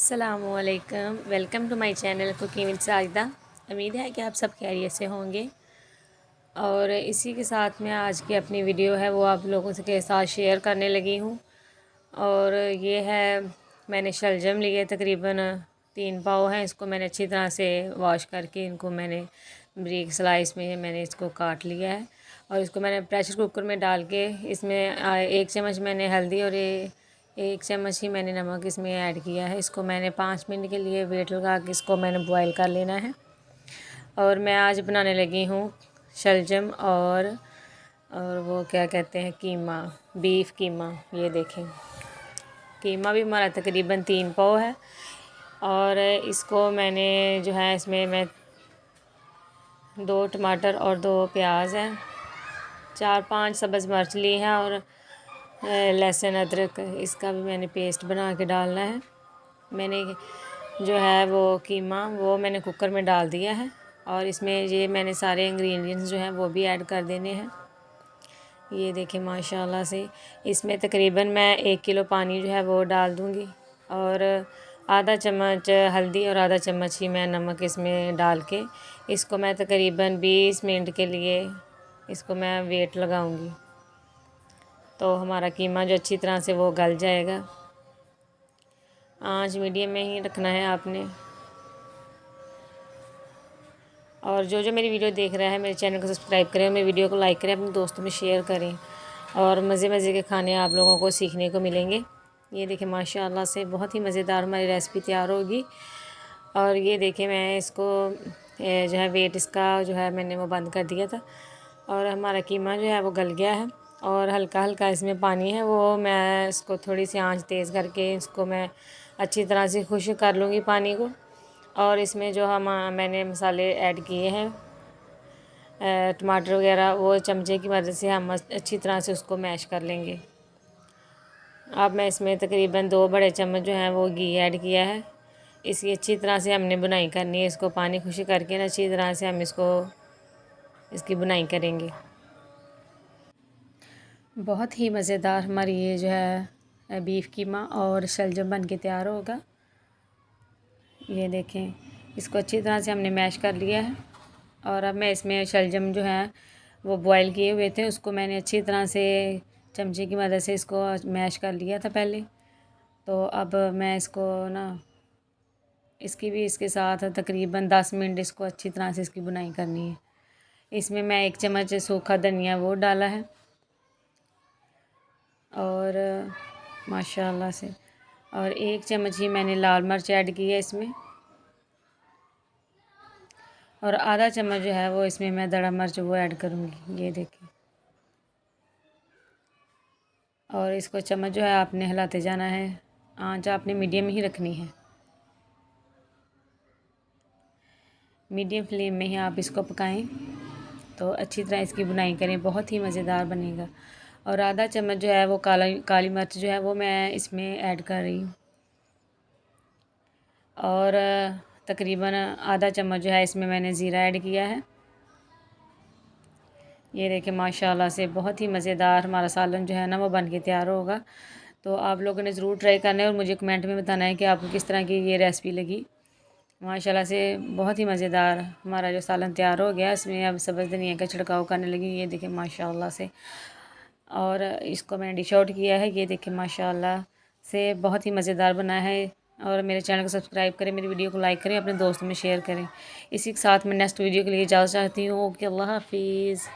अस्सलामुअलैकुम, welcome to my channel cooking with Sajida. उम्मीद है कि आप सब खैरियत से होंगे। और इसी के साथ में आज की अपनी वीडियो है वो आप लोगों के साथ शेयर करने लगी हूँ। और ये है, मैंने शलजम लिए तकरीबन 3 पाव हैं। इसको मैंने अच्छी तरह से वॉश करके इनको मैंने ब्रीक स्लाइस में मैंने इसको काट लिया है। और इसको मैंने प्रेशर कुकर में डाल के इसमें 1 चम्मच मैंने हल्दी और 1 चम्मच ही मैंने नमक इसमें ऐड किया है। इसको मैंने 5 मिनट के लिए वेट लगा के इसको मैंने बॉईल कर लेना है। और मैं आज बनाने लगी हूँ शलजम और वो क्या कहते हैं, कीमा, बीफ कीमा। ये देखें, कीमा भी हमारा तकरीबन 3 पाव है। और इसको मैंने जो है, इसमें मैं 2 टमाटर और 2 प्याज हैं, 4-5 सब्ज़ मिर्च ली हैं और लहसुन अदरक, इसका भी मैंने पेस्ट बना के डालना है। मैंने जो है वो कीमा वो मैंने कुकर में डाल दिया है। और इसमें ये मैंने सारे इंग्रेडिएंट्स जो हैं वो भी ऐड कर देने हैं। ये देखें माशाल्लाह से इसमें तकरीबन मैं 1 किलो पानी जो है वो डाल दूँगी। और आधा चम्मच हल्दी और आधा चम्मच ही मैं नमक इसमें डाल के इसको मैं तकरीबन 20 मिनट के लिए इसको मैं वेट लगाऊंगी। तो हमारा कीमा जो अच्छी तरह से वो गल जाएगा। आंच मीडियम में ही रखना है आपने। और जो जो मेरी वीडियो देख रहा है मेरे चैनल को सब्सक्राइब करें, मेरी वीडियो को लाइक करें, अपने दोस्तों में शेयर करें। और मज़े मज़े के खाने आप लोगों को सीखने को मिलेंगे। ये देखें माशाल्लाह से बहुत ही मज़ेदार हमारी रेसिपी तैयार होगी। और ये देखें, मैं इसको जो है वेट इसका जो है मैंने वो बंद कर दिया था। और हमारा कीमा जो है वो गल गया है। और हल्का हल्का इसमें पानी है, वो मैं इसको थोड़ी सी आंच तेज़ करके इसको मैं अच्छी तरह से खुश्क कर लूँगी पानी को। और इसमें जो मैंने मसाले ऐड किए हैं, टमाटर वगैरह, वो चमचे की मदद से हम अच्छी तरह से उसको मैश कर लेंगे। अब मैं इसमें तकरीबन 2 बड़े चम्मच जो हैं वो घी ऐड किया है। इसकी अच्छी तरह से हमने बुनाई करनी है। इसको पानी खुश्क करके ना अच्छी तरह से हम इसकी बुनाई करेंगे। बहुत ही मज़ेदार हमारी ये जो है बीफ कीमा और शलजम बन के तैयार होगा। ये देखें, इसको अच्छी तरह से हमने मैश कर लिया है। और अब मैं इसमें शलजम जो है वो बॉईल किए हुए थे, उसको मैंने अच्छी तरह से चमचे की मदद से इसको मैश कर लिया था पहले। तो अब मैं इसको ना इसके साथ तकरीबन 10 मिनट इसको अच्छी तरह से इसकी बुनाई करनी है। इसमें मैं 1 चम्मच सूखा धनिया वो डाला है। और माशाल्लाह से और 1 चम्मच ही मैंने लाल मिर्च ऐड की है इसमें। और आधा चम्मच जो है वो इसमें मैं दड़ा मिर्च वो ऐड करूँगी। ये देखिए, और इसको चम्मच जो है आपने हिलाते जाना है। आंच आपने मीडियम ही रखनी है। मीडियम फ्लेम में ही आप इसको पकाएं तो अच्छी तरह इसकी बुनाई करें, बहुत ही मज़ेदार बनेगा। और आधा चम्मच जो है वो काली मिर्च जो है वो मैं इसमें ऐड कर रही हूँ। और तकरीबन आधा चम्मच जो है इसमें मैंने ज़ीरा ऐड किया है। ये देखें माशाल्लाह से बहुत ही मज़ेदार हमारा सालन जो है ना वो बन के तैयार होगा। तो आप लोगों ने ज़रूर ट्राई करना है और मुझे कमेंट में बताना है कि आपको किस तरह की ये रेसिपी लगी। माशाल्लाह से बहुत ही मज़ेदार हमारा जो सालन तैयार हो गया। इसमें अब सब्ज़ धनिया का छिड़काव करने लगी। ये देखें माशाल्लाह से। और इसको मैंने डिश आउट किया है। ये देखें माशाल्लाह से बहुत ही मज़ेदार बना है। और मेरे चैनल को सब्सक्राइब करें, मेरी वीडियो को लाइक करें, अपने दोस्तों में शेयर करें। इसी के साथ मैं नेक्स्ट वीडियो के लिए इजाज़त चाहती हूँ। ओके, अल्लाह हाफिज़।